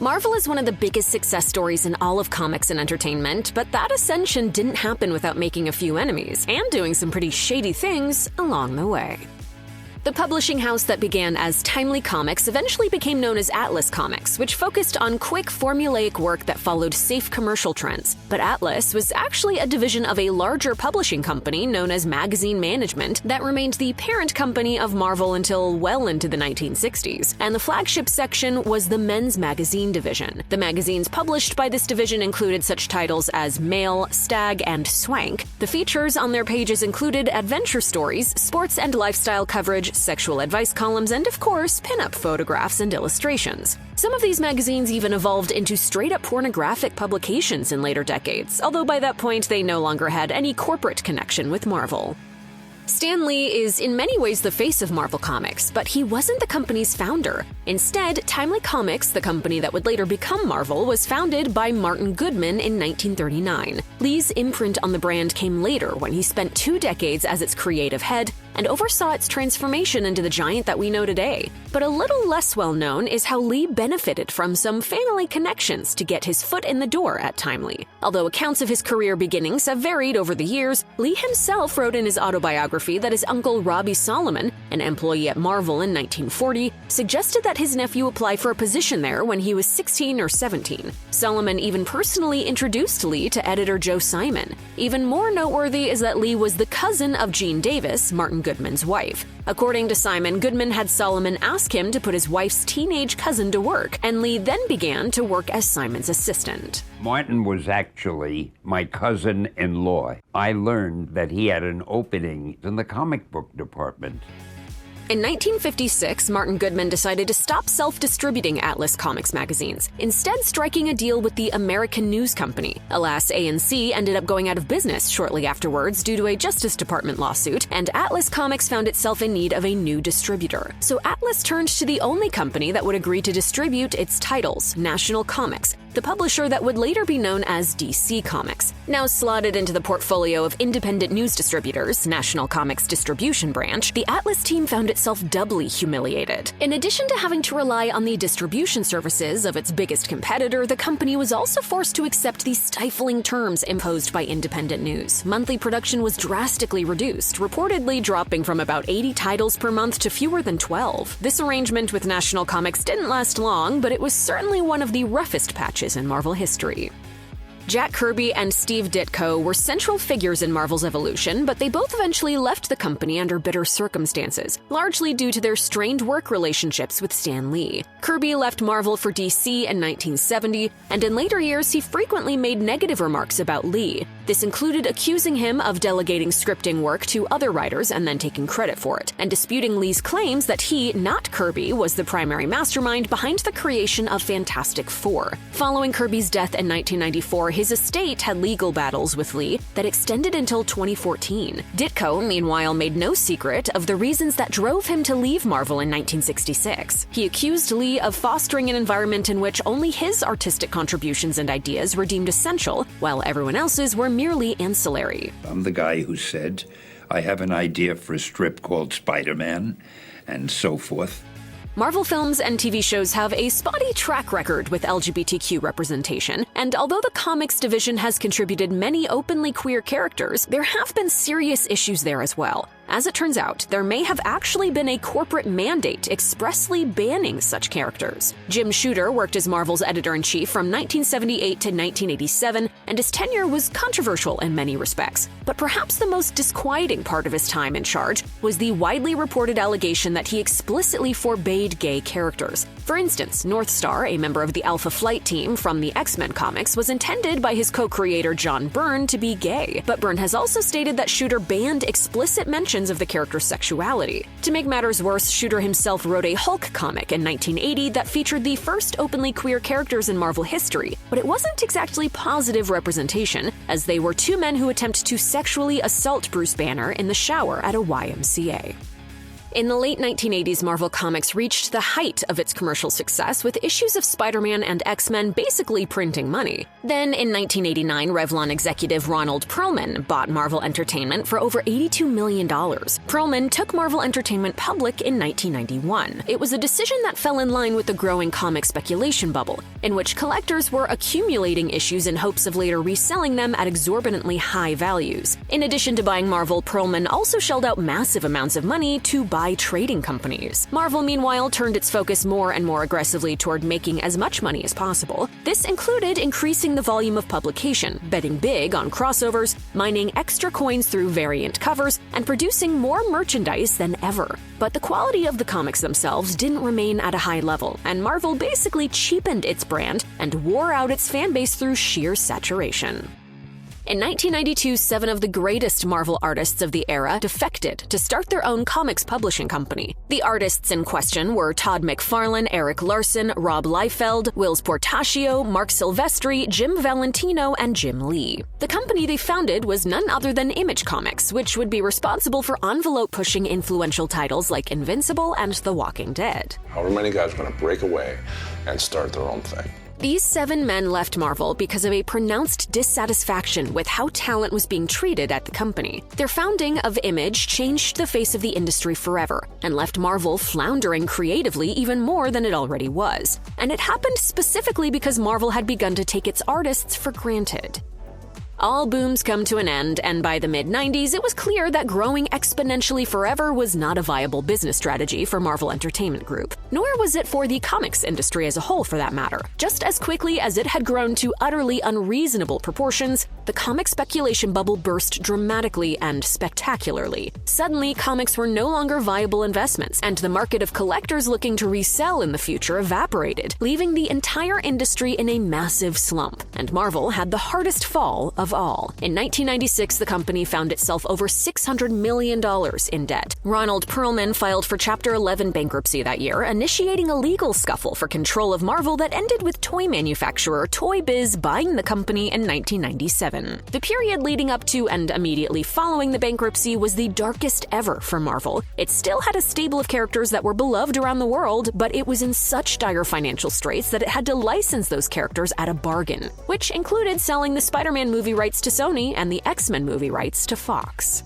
Marvel is one of the biggest success stories in all of comics and entertainment, but that ascension didn't happen without making a few enemies and doing some pretty shady things along the way. The publishing house that began as Timely Comics eventually became known as Atlas Comics, which focused on quick, formulaic work that followed safe commercial trends. But Atlas was actually a division of a larger publishing company known as Magazine Management that remained the parent company of Marvel until well into the 1960s, and the flagship section was the men's magazine division. The magazines published by this division included such titles as Mail, Stag, and Swank. The features on their pages included adventure stories, sports and lifestyle coverage, sexual advice columns, and of course, pin-up photographs and illustrations. Some of these magazines even evolved into straight-up pornographic publications in later decades, although by that point they no longer had any corporate connection with Marvel. Stan Lee is in many ways the face of Marvel Comics, but he wasn't the company's founder. Instead, Timely Comics, the company that would later become Marvel, was founded by Martin Goodman in 1939. Lee's imprint on the brand came later when he spent 2 decades as its creative head and oversaw its transformation into the giant that we know today. But a little less well known is how Lee benefited from some family connections to get his foot in the door at Timely. Although accounts of his career beginnings have varied over the years, Lee himself wrote in his autobiography that his uncle Robbie Solomon, an employee at Marvel in 1940, suggested that his nephew apply for a position there when he was 16 or 17. Solomon even personally introduced Lee to editor Joe Simon. Even more noteworthy is that Lee was the cousin of Jean Davis, Martin Goodman's wife. According to Simon, Goodman had Solomon ask him to put his wife's teenage cousin to work, and Lee then began to work as Simon's assistant. Martin was actually my cousin-in-law. I learned that he had an opening in the comic book department. In 1956, Martin Goodman decided to stop self-distributing Atlas Comics magazines, instead striking a deal with the American News Company. Alas, ANC ended up going out of business shortly afterwards due to a Justice Department lawsuit, and Atlas Comics found itself in need of a new distributor. So Atlas turned to the only company that would agree to distribute its titles, National Comics, the publisher that would later be known as DC Comics. Now slotted into the portfolio of independent news distributors, National Comics Distribution Branch, the Atlas team found itself doubly humiliated. In addition to having to rely on the distribution services of its biggest competitor, the company was also forced to accept the stifling terms imposed by independent news. Monthly production was drastically reduced, reportedly dropping from about 80 titles per month to fewer than 12. This arrangement with National Comics didn't last long, but it was certainly one of the roughest patches in Marvel history. Jack Kirby and Steve Ditko were central figures in Marvel's evolution, but they both eventually left the company under bitter circumstances, largely due to their strained work relationships with Stan Lee. Kirby left Marvel for DC in 1970, and in later years he frequently made negative remarks about Lee. This included accusing him of delegating scripting work to other writers and then taking credit for it, and disputing Lee's claims that he, not Kirby, was the primary mastermind behind the creation of Fantastic Four. Following Kirby's death in 1994, his estate had legal battles with Lee that extended until 2014. Ditko, meanwhile, made no secret of the reasons that drove him to leave Marvel in 1966. He accused Lee of fostering an environment in which only his artistic contributions and ideas were deemed essential, while everyone else's were merely ancillary. I'm the guy who said, I have an idea for a strip called Spider-Man, and so forth. Marvel films and TV shows have a spotty track record with LGBTQ representation, and although the comics division has contributed many openly queer characters, there have been serious issues there as well. As it turns out, there may have actually been a corporate mandate expressly banning such characters. Jim Shooter worked as Marvel's editor-in-chief from 1978 to 1987, and his tenure was controversial in many respects. But perhaps the most disquieting part of his time in charge was the widely reported allegation that he explicitly forbade gay characters. For instance, Northstar, a member of the Alpha Flight team from the X-Men comics, was intended by his co-creator John Byrne to be gay, but Byrne has also stated that Shooter banned explicit mentions of the character's sexuality. To make matters worse, Shooter himself wrote a Hulk comic in 1980 that featured the first openly queer characters in Marvel history, but it wasn't exactly positive representation, as they were 2 men who attempt to sexually assault Bruce Banner in the shower at a YMCA. In the late 1980s, Marvel Comics reached the height of its commercial success with issues of Spider-Man and X-Men basically printing money. Then, in 1989, Revlon executive Ronald Perlman bought Marvel Entertainment for over $82 million. Perlman took Marvel Entertainment public in 1991. It was a decision that fell in line with the growing comic speculation bubble, in which collectors were accumulating issues in hopes of later reselling them at exorbitantly high values. In addition to buying Marvel, Perlman also shelled out massive amounts of money to buy trading companies. Marvel, meanwhile, turned its focus more and more aggressively toward making as much money as possible. This included increasing the volume of publication, betting big on crossovers, mining extra coins through variant covers, and producing more merchandise than ever. But the quality of the comics themselves didn't remain at a high level, and Marvel basically cheapened its brand and wore out its fanbase through sheer saturation. In 1992, 7 of the greatest Marvel artists of the era defected to start their own comics publishing company. The artists in question were Todd McFarlane, Eric Larson, Rob Liefeld, Whilce Portacio, Mark Silvestri, Jim Valentino, and Jim Lee. The company they founded was none other than Image Comics, which would be responsible for envelope-pushing influential titles like Invincible and The Walking Dead. However many guys are going to break away and start their own thing. These 7 men left Marvel because of a pronounced dissatisfaction with how talent was being treated at the company. Their founding of Image changed the face of the industry forever and left Marvel floundering creatively even more than it already was. And it happened specifically because Marvel had begun to take its artists for granted. All booms come to an end, and by the mid-90s, it was clear that growing exponentially forever was not a viable business strategy for Marvel Entertainment Group. Nor was it for the comics industry as a whole, for that matter. Just as quickly as it had grown to utterly unreasonable proportions, the comic speculation bubble burst dramatically and spectacularly. Suddenly, comics were no longer viable investments, and the market of collectors looking to resell in the future evaporated, leaving the entire industry in a massive slump. And Marvel had the hardest fall of all. In 1996, the company found itself over $600 million in debt. Ronald Perlman filed for Chapter 11 bankruptcy that year, initiating a legal scuffle for control of Marvel that ended with toy manufacturer Toy Biz buying the company in 1997. The period leading up to and immediately following the bankruptcy was the darkest ever for Marvel. It still had a stable of characters that were beloved around the world, but it was in such dire financial straits that it had to license those characters at a bargain, which included selling the Spider-Man movie rights to Sony and the X-Men movie rights to Fox.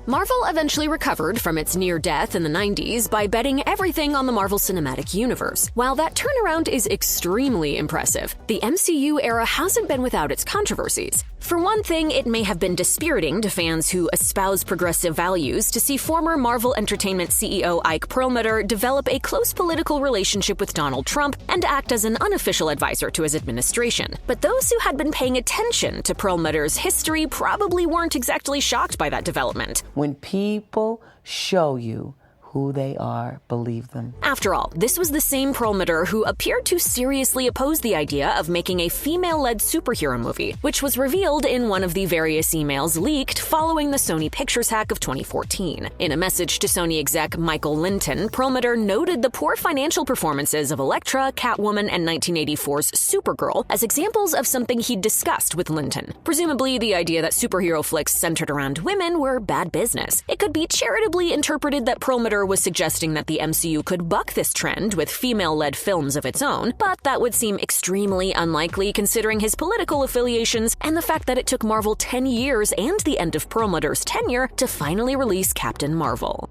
Marvel eventually recovered from its near death in the 90s by betting everything on the Marvel Cinematic Universe. While that turnaround is extremely impressive, the MCU era hasn't been without its controversies. For one thing, it may have been dispiriting to fans who espouse progressive values to see former Marvel Entertainment CEO Ike Perlmutter develop a close political relationship with Donald Trump and act as an unofficial advisor to his administration. But those who had been paying attention to Perlmutter's history probably weren't exactly shocked by that development. When people show you who they are, believe them. After all, this was the same Perlmutter who appeared to seriously oppose the idea of making a female-led superhero movie, which was revealed in one of the various emails leaked following the Sony Pictures hack of 2014. In a message to Sony exec Michael Linton, Perlmutter noted the poor financial performances of Elektra, Catwoman, and 1984's Supergirl as examples of something he'd discussed with Linton. Presumably, the idea that superhero flicks centered around women were bad business. It could be charitably interpreted that Perlmutter was suggesting that the MCU could buck this trend with female-led films of its own, but that would seem extremely unlikely considering his political affiliations and the fact that it took Marvel 10 years and the end of Perlmutter's tenure to finally release Captain Marvel.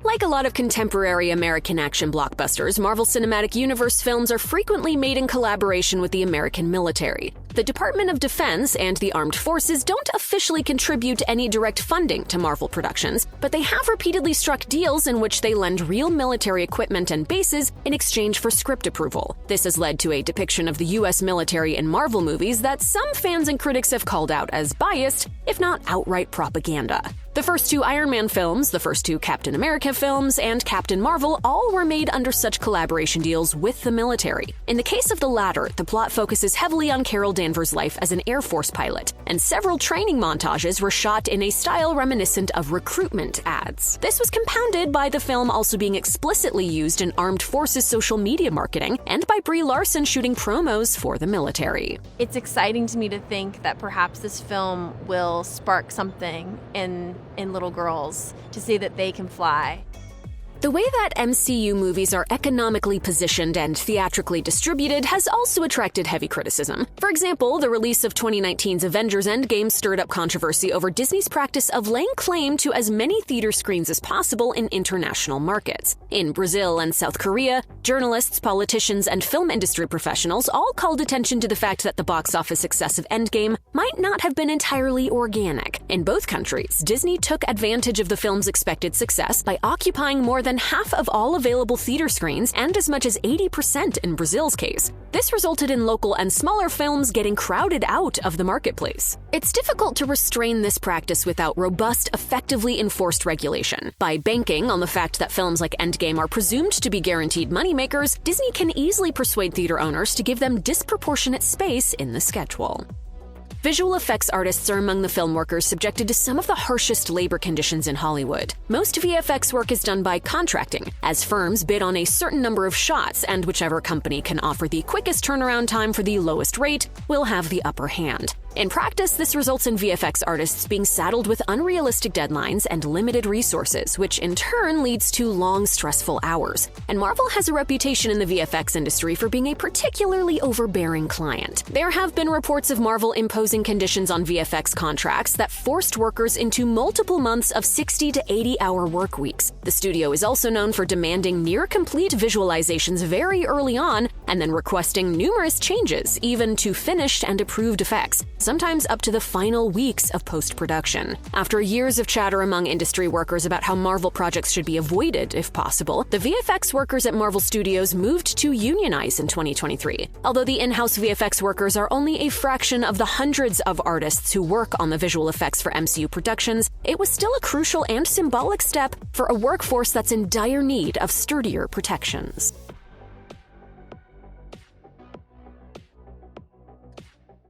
Like a lot of contemporary American action blockbusters, Marvel Cinematic Universe films are frequently made in collaboration with the American military. The Department of Defense and the Armed Forces don't officially contribute any direct funding to Marvel productions, but they have repeatedly struck deals in which they lend real military equipment and bases in exchange for script approval. This has led to a depiction of the U.S. military in Marvel movies that some fans and critics have called out as biased, if not outright propaganda. The first 2 Iron Man films, the first 2 Captain America films, and Captain Marvel all were made under such collaboration deals with the military. In the case of the latter, the plot focuses heavily on Carol Danvers' life as an Air Force pilot, and several training montages were shot in a style reminiscent of recruitment ads. This was compounded by the film also being explicitly used in Armed Forces social media marketing, and by Brie Larson shooting promos for the military. It's exciting to me to think that perhaps this film will spark something in little girls to see that they can fly. The way that MCU movies are economically positioned and theatrically distributed has also attracted heavy criticism. For example, the release of 2019's Avengers Endgame stirred up controversy over Disney's practice of laying claim to as many theater screens as possible in international markets. In Brazil and South Korea, journalists, politicians, and film industry professionals all called attention to the fact that the box office success of Endgame might not have been entirely organic. In both countries, Disney took advantage of the film's expected success by occupying more than half of all available theater screens and as much as 80% in Brazil's case. This resulted in local and smaller films getting crowded out of the marketplace. It's difficult to restrain this practice without robust, effectively enforced regulation. By banking on the fact that films like Endgame are presumed to be guaranteed moneymakers, Disney can easily persuade theater owners to give them disproportionate space in the schedule. Visual effects artists are among the film workers subjected to some of the harshest labor conditions in Hollywood. Most VFX work is done by contracting, as firms bid on a certain number of shots, and whichever company can offer the quickest turnaround time for the lowest rate will have the upper hand. In practice, this results in VFX artists being saddled with unrealistic deadlines and limited resources, which in turn leads to long, stressful hours. And Marvel has a reputation in the VFX industry for being a particularly overbearing client. There have been reports of Marvel imposing conditions on VFX contracts that forced workers into multiple months of 60 to 80-hour work weeks. The studio is also known for demanding near-complete visualizations very early on and then requesting numerous changes, even to finished and approved effects, sometimes up to the final weeks of post-production. After years of chatter among industry workers about how Marvel projects should be avoided if possible, the VFX workers at Marvel Studios moved to unionize in 2023. Although the in-house VFX workers are only a fraction of the hundreds of artists who work on the visual effects for MCU productions, it was still a crucial and symbolic step for a workforce that's in dire need of sturdier protections.